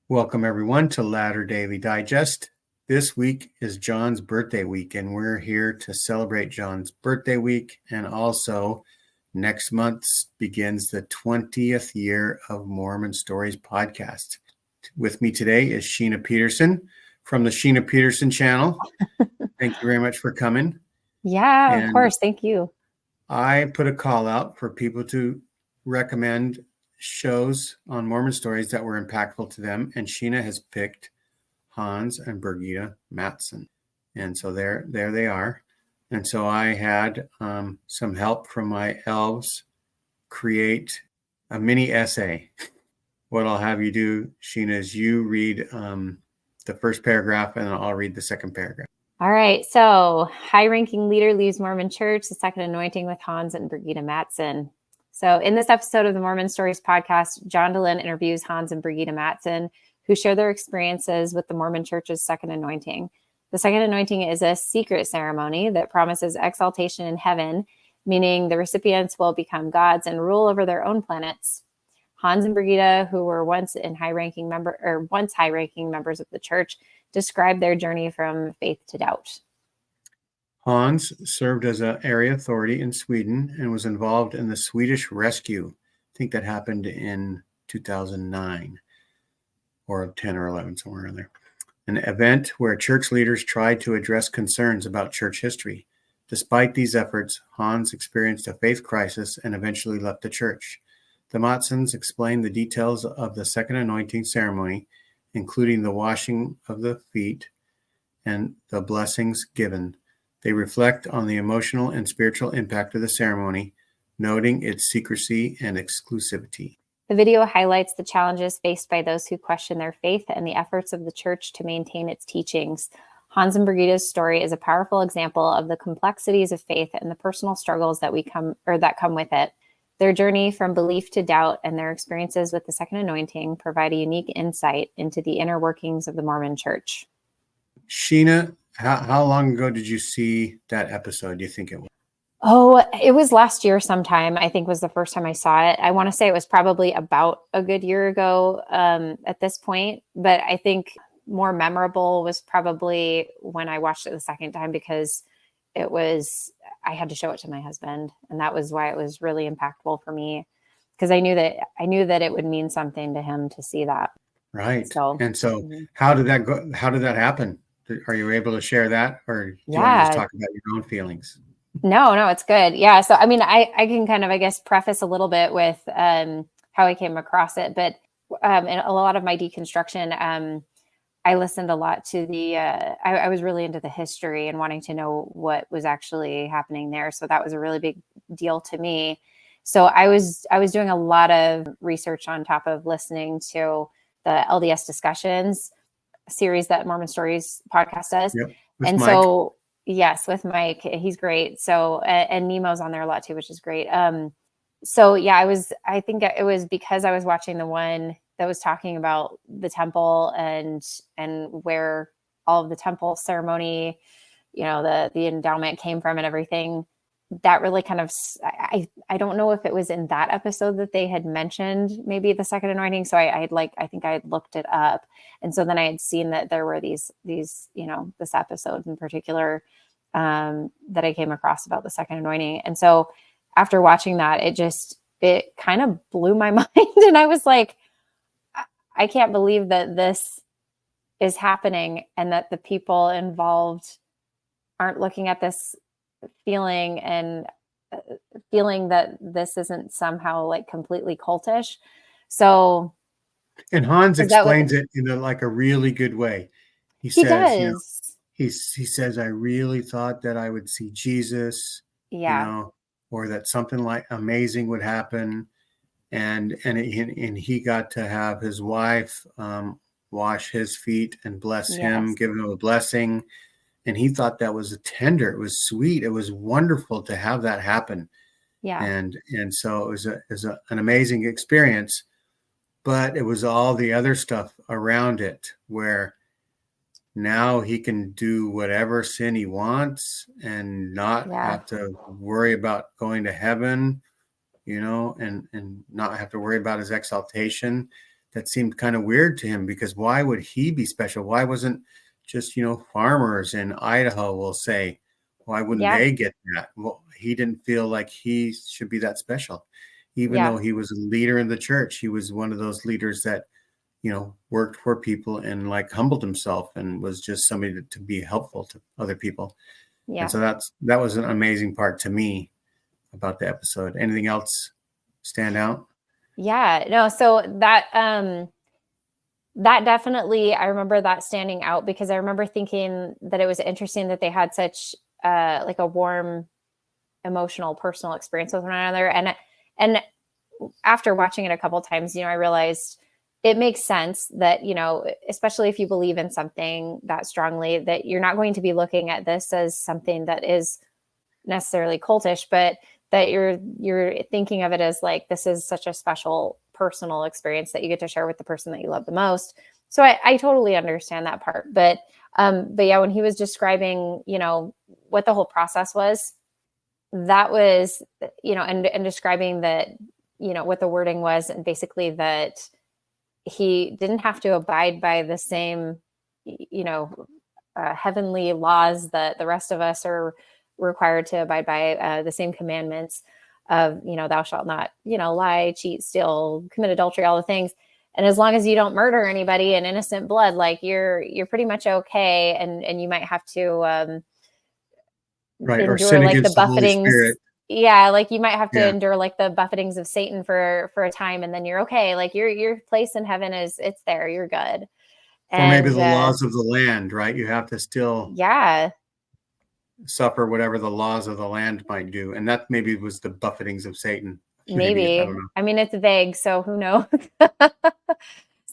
Welcome, everyone, to Latter Daily Digest. This week is John's birthday week, and we're here to celebrate John's birthday week. And also, next month begins the 20th year of Mormon Stories Podcast. With me today is Sheena Peterson from the Sheena Peterson channel. Thank you very much for coming. Yeah, of course. Thank you. I put a call out for people to recommend shows on Mormon stories that were impactful to them, and Sheena has picked Hans and Birgitta Mattsson, and so there they are. And so I had some help from my elves create a mini essay. What I'll have you do, Sheena, is you read the first paragraph, and then I'll read the second paragraph. All right. So, high-ranking leader leaves Mormon Church, the second anointing with Hans and Birgitta Mattsson. So in this episode of the Mormon Stories Podcast, John Dehlin interviews Hans and Birgitta Mattsson, who share their experiences with the Mormon Church's second anointing. The second anointing is a secret ceremony that promises exaltation in heaven, meaning the recipients will become gods and rule over their own planets. Hans and Birgitta, who were once high-ranking members of the church, describe their journey from faith to doubt. Hans served as an area authority in Sweden and was involved in the Swedish Rescue. I think that happened in 2009 or 10 or 11, somewhere in there. An event where church leaders tried to address concerns about church history. Despite these efforts, Hans experienced a faith crisis and eventually left the church. The Mattssons explain the details of the second anointing ceremony, including the washing of the feet and the blessings given. They reflect on the emotional and spiritual impact of the ceremony, noting its secrecy and exclusivity. The video highlights the challenges faced by those who question their faith and the efforts of the church to maintain its teachings. Hans and Birgitta's story is a powerful example of the complexities of faith and the personal struggles that come with it. Their journey from belief to doubt and their experiences with the second anointing provide a unique insight into the inner workings of the Mormon Church. Sheena, how long ago did you see that episode? Do you think it was? Oh, it was last year sometime, I think was the first time I saw it. I want to say it was probably about a good year ago at this point. But I think more memorable was probably when I watched it the second time, because I had to show it to my husband. And that was why it was really impactful for me, because I knew that it would mean something to him to see that. Right. So how did that go? How did that happen? Are you able to share that, or do you want to just talk about your own feelings? No, it's good. Yeah. So, I mean, I can kind of, I guess, preface a little bit with how I came across it. But in a lot of my deconstruction, I listened a lot to I was really into the history and wanting to know what was actually happening there. So that was a really big deal to me. So I was doing a lot of research on top of listening to the LDS discussions series that Mormon Stories Podcast does. Yep, and Mike. So yes, with Mike, he's great. So, and Nemo's on there a lot too, which is great. So yeah, I think it was because I was watching the one that was talking about the temple and where all of the temple ceremony, the endowment came from and everything. That really kind of, I don't know if it was in that episode that they had mentioned maybe the second anointing. So I think I had looked it up. And so then I had seen that there were these, this episode in particular that I came across about the second anointing. And so after watching that, it kind of blew my mind. And I was like, I can't believe that this is happening and that the people involved aren't looking at this feeling that this isn't somehow like completely cultish. So, and Hans explains it in a really good way. He says, he says, I really thought that I would see Jesus, or that something like amazing would happen. And he got to have his wife wash his feet and bless him, give him a blessing. And he thought that was tender. It was sweet. It was wonderful to have that happen. Yeah. And so it was an amazing experience, but it was all the other stuff around it where now he can do whatever sin he wants and not have to worry about going to heaven, and not have to worry about his exaltation. that seemed kind of weird to him, because why would he be special? Why wasn't just, farmers in Idaho, will say, why wouldn't Yeah. they get that? Well, he didn't feel like he should be that special. Even Yeah. though he was a leader in the church, he was one of those leaders that, worked for people and like humbled himself and was just somebody to be helpful to other people. Yeah. And so that was an amazing part to me about the episode. Anything else stand out? Yeah, no, so that definitely, I remember that standing out, because I remember thinking that it was interesting that they had such like a warm, emotional, personal experience with one another. And after watching it a couple times, I realized it makes sense that, especially if you believe in something that strongly, that you're not going to be looking at this as something that is necessarily cultish, but that you're thinking of it as like, this is such a special personal experience that you get to share with the person that you love the most. So I totally understand that part. But yeah, when he was describing, what the whole process was, that was, and describing that, what the wording was, and basically that he didn't have to abide by the same, heavenly laws that the rest of us are required to abide by, the same commandments of, thou shalt not, lie, cheat, steal, commit adultery, all the things. And as long as you don't murder anybody in innocent blood, like you're pretty much okay. And you might have to Right. Or endure sin like the against the Holy buffetings. Spirit. Yeah, like you might have to Yeah. endure like the buffetings of Satan for a time, and then you're okay. Like your place in heaven it's there. You're good. Or maybe And the laws of the land, right? You have to still yeah, suffer whatever the laws of the land might do. And that maybe was the buffetings of Satan. Maybe, I don't maybe. know. I mean, it's vague, so who knows?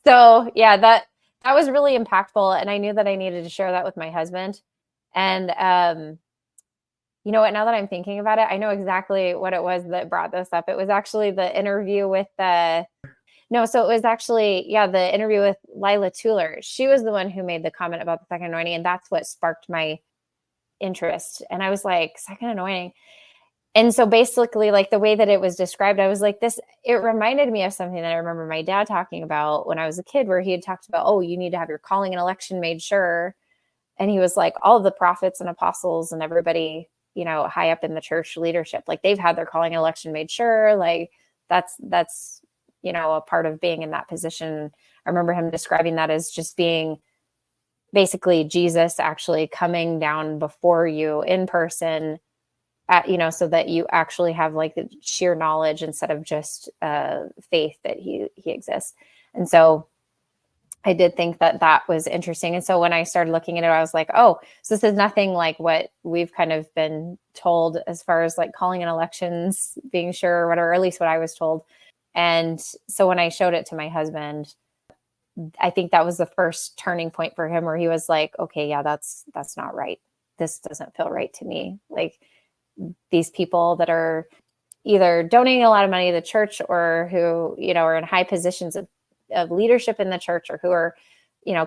So yeah, that was really impactful, and I knew that I needed to share that with my husband. And you know what? Now that I'm thinking about it, I know exactly what it was that brought this up. It was actually the interview with no, so it was actually, the interview with Lila Tuller. She was the one who made the comment about the second anointing, and that's what sparked my interest. And I was like, second anointing. And so basically, like the way that it was described, I was like, it reminded me of something that I remember my dad talking about when I was a kid, where he had talked about, oh, you need to have your calling and election made sure. And he was like, all of the prophets and apostles and everybody, high up in the church leadership, like they've had their calling and election made sure. Like that's, a part of being in that position. I remember him describing that as just being basically Jesus actually coming down before you in person, so that you actually have like the sheer knowledge instead of just faith that he exists. And so I did think that was interesting. And so when I started looking at it, I was like, oh, so this is nothing like what we've kind of been told as far as like calling in elections, being sure, or whatever, or at least what I was told. And so when I showed it to my husband, I think that was the first turning point for him, where he was like, okay, yeah, that's not right. This doesn't feel right to me. Like these people that are either donating a lot of money to the church, or who, are in high positions of leadership in the church, or who are,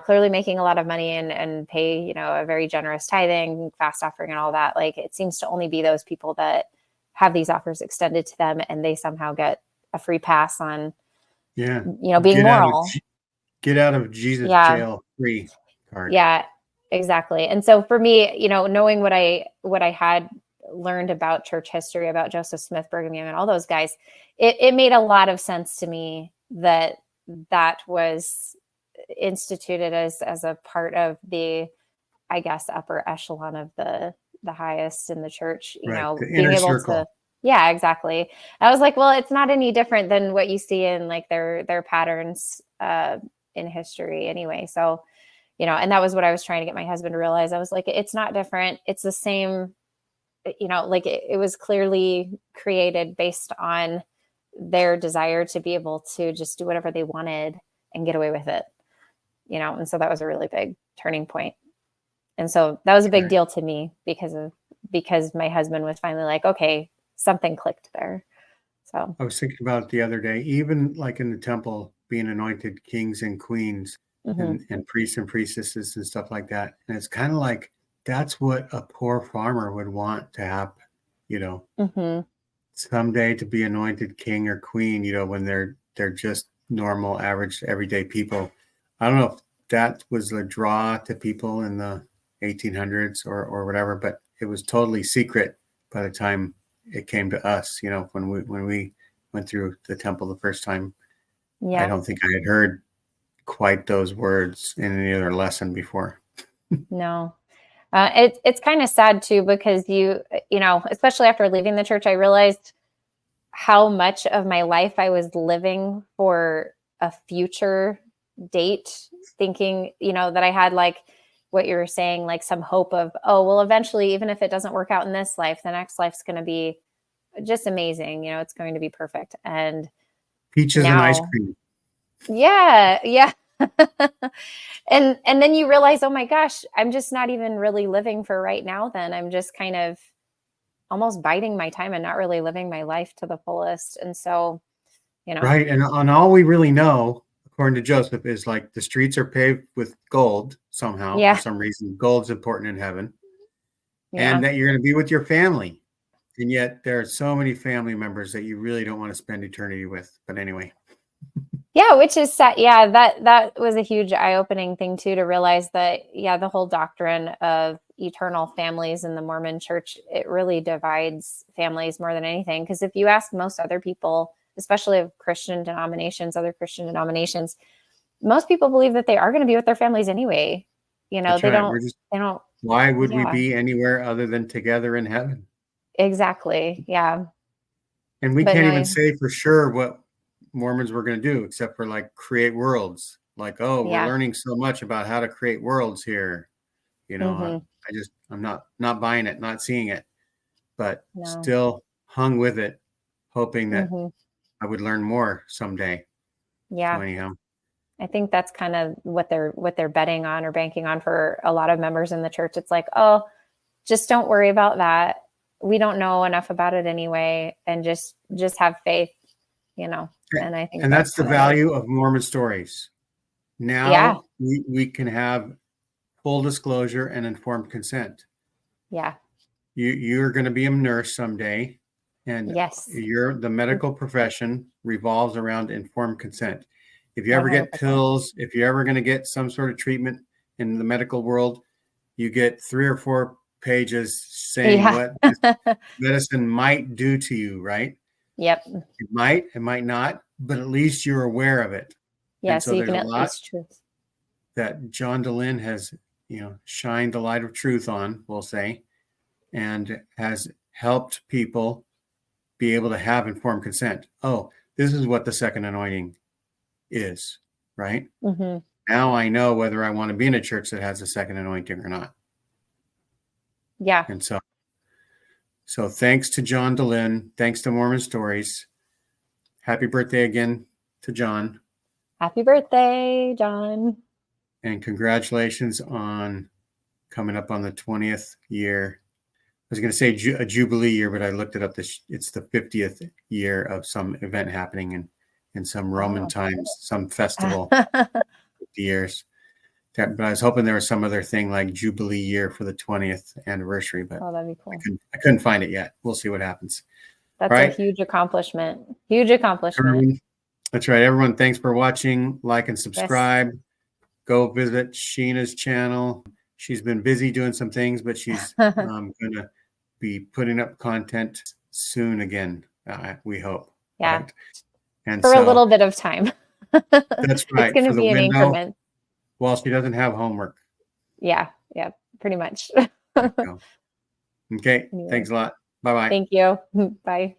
clearly making a lot of money and pay, a very generous tithing, fast offering and all that. Like it seems to only be those people that have these offers extended to them, and they somehow get a free pass on, being moral. Get out of Jesus Yeah. jail free card. Yeah, exactly. And so for me, knowing what I had learned about church history, about Joseph Smith, Brigham Young, and all those guys, it made a lot of sense to me that was instituted as a part of the, I guess, upper echelon of the highest in the church, Right. The being inner able circle. to, yeah, exactly. I was like, well, it's not any different than what you see in like their patterns in history anyway. So, and that was what I was trying to get my husband to realize. I was like, it's not different. It's the same, like it was clearly created based on their desire to be able to just do whatever they wanted and get away with it, and so that was a really big turning point. And so that was a big deal to me because my husband was finally like, okay, something clicked there. So I was thinking about it the other day, even like in the temple, being anointed kings and queens and priests and priestesses and stuff like that. And it's kind of like, that's what a poor farmer would want to happen, someday to be anointed king or queen, when they're just normal, average, everyday people. I don't know if that was the draw to people in the 1800s or whatever, but it was totally secret by the time it came to us. When we went through the temple the first time, I don't think I had heard quite those words in any other lesson before. No. It's kind of sad too, because you know, especially after leaving the church, I realized how much of my life I was living for a future date, thinking, that I had, like what you were saying, like some hope of, oh, well, eventually, even if it doesn't work out in this life, the next life's going to be just amazing. It's going to be perfect. And peaches and ice cream. Yeah. And then you realize, oh my gosh, I'm just not even really living for right now. Then I'm just kind of almost biding my time and not really living my life to the fullest. And so, Right. And all we really know, according to Joseph, is like the streets are paved with gold somehow, for some reason. Gold's important in heaven. And that you're going to be with your family. And yet there are so many family members that you really don't want to spend eternity with. But anyway. Yeah, which is sad. Yeah, that was a huge eye-opening thing too, to realize that, the whole doctrine of eternal families in the Mormon Church, it really divides families more than anything. Because if you ask most other people, especially of other Christian denominations, most people believe that they are going to be with their families anyway. They don't. Why would we be anywhere other than together in heaven? Exactly. Yeah. And we can't even say for sure what Mormons were going to do, except for like create worlds. Like, we're learning so much about how to create worlds here. I'm not buying it, not seeing it, but still hung with it, hoping that I would learn more someday. Yeah. So anyhow, I think that's kind of what they're betting on or banking on for a lot of members in the church. It's like, oh, just don't worry about that. We don't know enough about it anyway, and just have faith, And I think that's the value of Mormon Stories. Now we can have full disclosure and informed consent. Yeah. You're going to be a nurse someday, and the medical profession revolves around informed consent. If you ever 100%. Get pills, if you're ever going to get some sort of treatment in the medical world, you get 3 or 4 pages saying what medicine might do to you, right? Yep. It might not, but at least you're aware of it. Yeah, so you can at least truth. That John Dehlin has, shined the light of truth on, we'll say, and has helped people be able to have informed consent. Oh, this is what the second anointing is, right? Mm-hmm. Now I know whether I want to be in a church that has a second anointing or not. Yeah. And so thanks to John Dehlin, thanks to Mormon Stories. Happy birthday again to John. Happy birthday, John. And congratulations on coming up on the 20th year. I was going to say a Jubilee year, but I looked it up. It's the 50th year of some event happening in some Roman times, some festival, 50 years. But I was hoping there was some other thing like Jubilee year for the 20th anniversary, but that'd be cool. I couldn't find it yet. We'll see what happens. That's a huge accomplishment. Huge accomplishment. That's right. Everyone, thanks for watching. Like and subscribe. Yes. Go visit Sheena's channel. She's been busy doing some things, but she's going to be putting up content soon again, we hope. Yeah. Right? And for a little bit of time. That's right. It's going to be an increment. Well, she doesn't have homework. Yeah, pretty much. Okay. Anyway. Thanks a lot. Bye-bye. Thank you. Bye.